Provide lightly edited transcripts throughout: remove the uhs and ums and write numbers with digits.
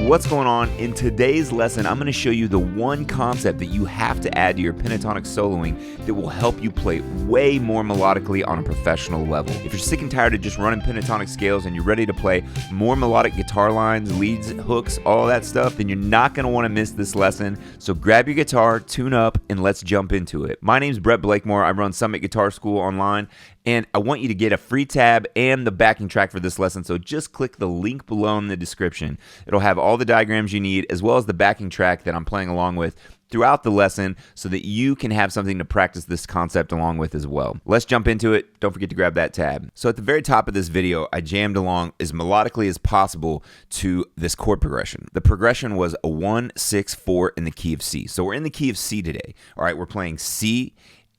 what's going on? In today's lesson, I'm going to show you the one concept that you have to add to your pentatonic soloing that will help you play way more melodically on a professional level. If you're sick and tired of just running pentatonic scales and you're ready to play more melodic guitar lines, leads, hooks, all that stuff, then you're not going to want to miss this lesson. So grab your guitar, tune up, and let's jump into it. My name's Brett Blakemore. I run Summit Guitar School online, and I want you to get a free tab and the backing track for this lesson, so just click the link below in the description. It'll have all the diagrams you need as well as the backing track that I'm playing along with throughout the lesson so that you can have something to practice this concept along with as well. Let's jump into it. Don't forget to grab that tab. So at the very top of this video, I jammed along as melodically as possible to this chord progression. The progression was a 1, 6, 4 in the key of C. So we're in the key of C today. All right, we're playing C,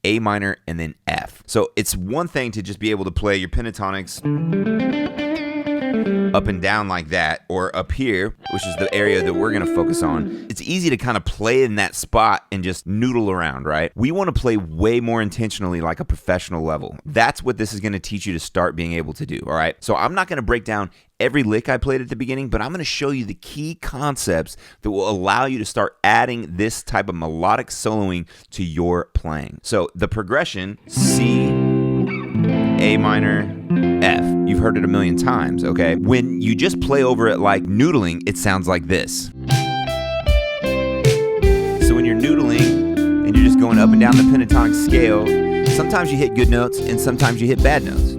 A minor, and then F. So it's one thing to just be able to play your pentatonics up and down like that, or up here, which is the area that we're going to focus on. It's easy to kind of play in that spot and just noodle around, right? We want to play way more intentionally like a professional level. That's what this is going to teach you to start being able to do, all right? So I'm not going to break down every lick I played at the beginning, but I'm going to show you the key concepts that will allow you to start adding this type of melodic soloing to your playing. So the progression, C, A minor, F. You've heard it a million times, okay? When you just play over it like noodling, it sounds like this. So when you're noodling and you're just going up and down the pentatonic scale, sometimes you hit good notes and sometimes you hit bad notes.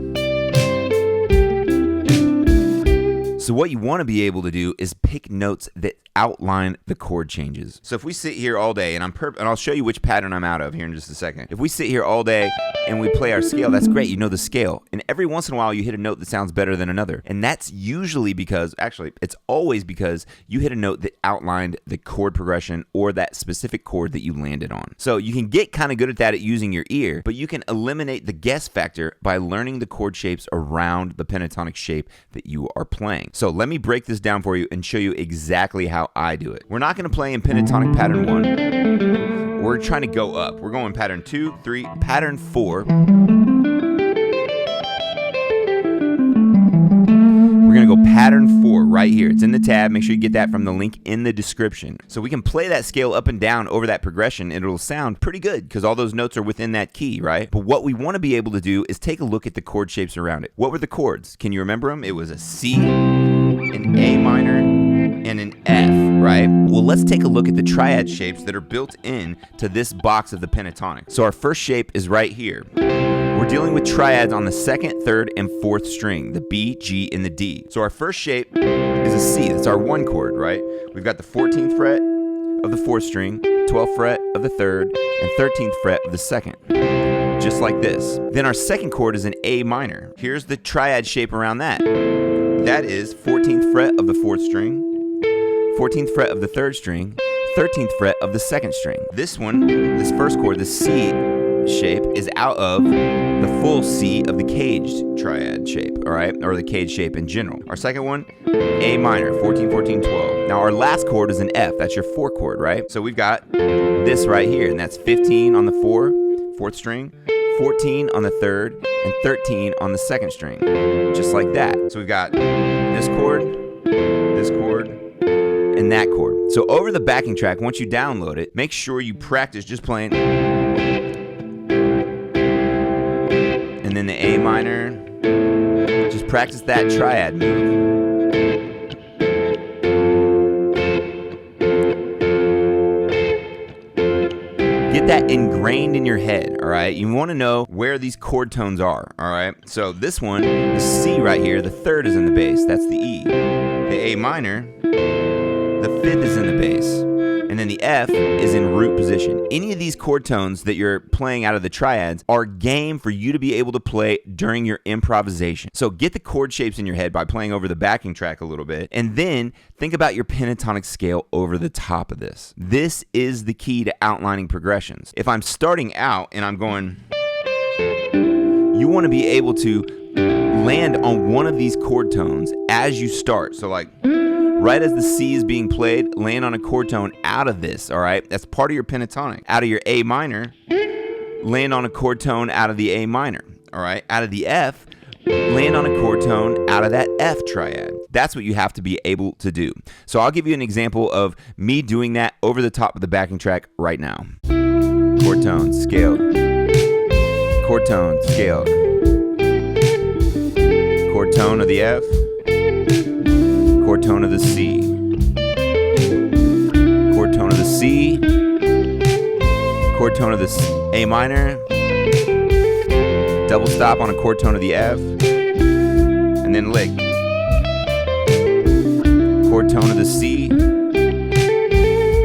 So what you want to be able to do is pick notes that outline the chord changes. So if we sit here all day, and I'll show you which pattern I'm out of here in just a second. If we sit here all day and we play our scale, that's great. You know the scale. And every once in a while, you hit a note that sounds better than another. And that's usually because, actually, it's always because you hit a note that outlined the chord progression or that specific chord that you landed on. So you can get kind of good at that at using your ear, but you can eliminate the guess factor by learning the chord shapes around the pentatonic shape that you are playing. So let me break this down for you and show you exactly how I do it. We're not going to play in pentatonic pattern 1. We're trying to go up. We're going pattern 2, 3, pattern 4. We're going to go pattern 4 right here. It's in the tab. Make sure you get that from the link in the description. So we can play that scale up and down over that progression, and it'll sound pretty good because all those notes are within that key, right? But what we want to be able to do is take a look at the chord shapes around it. What were the chords? Can you remember them? It was a C, an A minor, and an F, right? Well, let's take a look at the triad shapes that are built in to this box of the pentatonic. So our first shape is right here. We're dealing with triads on the 2nd, 3rd, and 4th string, the B, G, and the D. So our first shape is a C. That's our 1 chord, right? We've got the 14th fret of the 4th string, 12th fret of the 3rd, and 13th fret of the 2nd. Just like this. Then our 2nd chord is an A minor. Here's the triad shape around that. That is 14th fret of the 4th string, 14th fret of the 3rd string, 13th fret of the 2nd string. This one, this first chord, the C shape, is out of the full C of the caged triad shape, all right? Or the caged shape in general. Our second one, A minor, 14, 14, 12. Now our last chord is an F. That's your 4 chord, right? So we've got this right here, and that's 15 on the 4th string, 14 on the 3rd, and 13 on the 2nd string, just like that. So we've got this chord, and that chord. So over the backing track, once you download it, make sure you practice just playing. And then the A minor, just practice that triad move. Get that ingrained in your head, all right? You want to know where these chord tones are, all right? So this one, the C right here, the 3rd is in the bass. That's the E. The A minor, the 5th is in the bass, and then the F is in root position. Any of these chord tones that you're playing out of the triads are game for you to be able to play during your improvisation. So get the chord shapes in your head by playing over the backing track a little bit, and then think about your pentatonic scale over the top of this. This is the key to outlining progressions. If I'm starting out and I'm going, you want to be able to land on one of these chord tones as you start. So like, right as the C is being played, land on a chord tone out of this, all right? That's part of your pentatonic. Out of your A minor, land on a chord tone out of the A minor, all right? Out of the F, land on a chord tone out of that F triad. That's what you have to be able to do. So I'll give you an example of me doing that over the top of the backing track right now. Chord tone, scaled. Chord tone, scaled. Chord tone of the F. Chord tone of the C. Chord tone of the C. Chord tone of the A minor. Double stop on a chord tone of the F. And then lick. Chord tone of the C.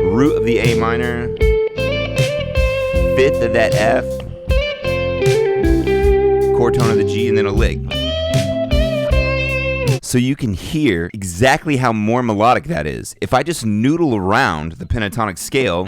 Root of the A minor. Fifth of that F. Chord tone of the G, and then a lick. So you can hear exactly how more melodic that is. If I just noodle around the pentatonic scale,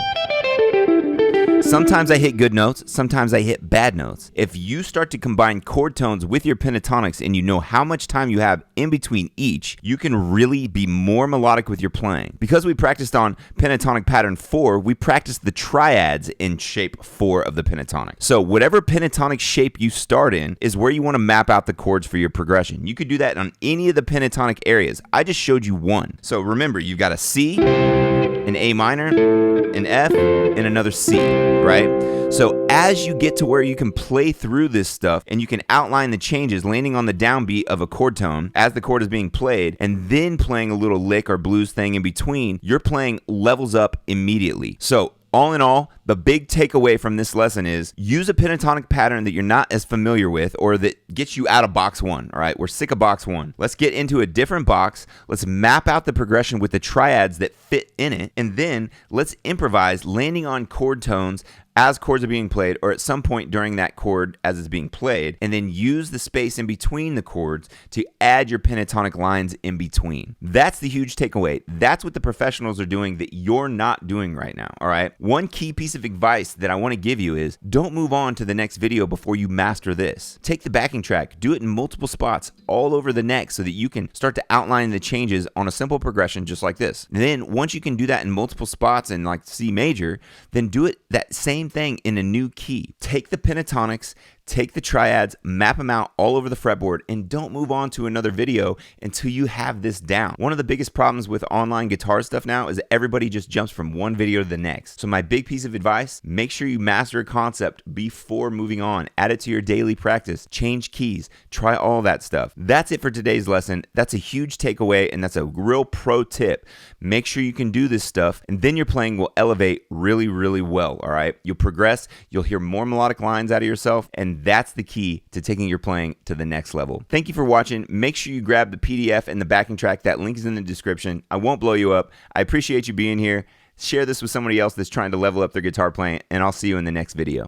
sometimes I hit good notes, sometimes I hit bad notes. If you start to combine chord tones with your pentatonics and you know how much time you have in between each, you can really be more melodic with your playing. Because we practiced on pentatonic pattern 4, we practiced the triads in shape 4 of the pentatonic. So whatever pentatonic shape you start in is where you want to map out the chords for your progression. You could do that on any of the pentatonic areas. I just showed you one. So remember, you've got a C, an A minor, an F, and another C, right? So as you get to where you can play through this stuff and you can outline the changes, landing on the downbeat of a chord tone as the chord is being played, and then playing a little lick or blues thing in between, your playing levels up immediately. So all in all, the big takeaway from this lesson is use a pentatonic pattern that you're not as familiar with or that gets you out of box 1, all right? We're sick of box 1. Let's get into a different box. Let's map out the progression with the triads that fit in it, and then let's improvise landing on chord tones as chords are being played or at some point during that chord as it's being played, and then use the space in between the chords to add your pentatonic lines in between. That's the huge takeaway. That's what the professionals are doing that you're not doing right now, all right? One key piece of advice that I want to give you is don't move on to the next video before you master this. Take the backing track, do it in multiple spots all over the neck so that you can start to outline the changes on a simple progression just like this. And then once you can do that in multiple spots in like C major, then do it that same thing in a new key. Take the pentatonics, take the triads, map them out all over the fretboard, and don't move on to another video until you have this down. One of the biggest problems with online guitar stuff now is that everybody just jumps from one video to the next. So my big piece of advice, make sure you master a concept before moving on. Add it to your daily practice, change keys, try all that stuff. That's it for today's lesson. That's a huge takeaway, and that's a real pro tip. Make sure you can do this stuff, and then your playing will elevate really, really well, all right? You'll progress, you'll hear more melodic lines out of yourself, and that's the key to taking your playing to the next level. Thank you for watching. Make sure you grab the PDF and the backing track. That link is in the description. I won't blow you up. I appreciate you being here. Share this with somebody else that's trying to level up their guitar playing, and I'll see you in the next video.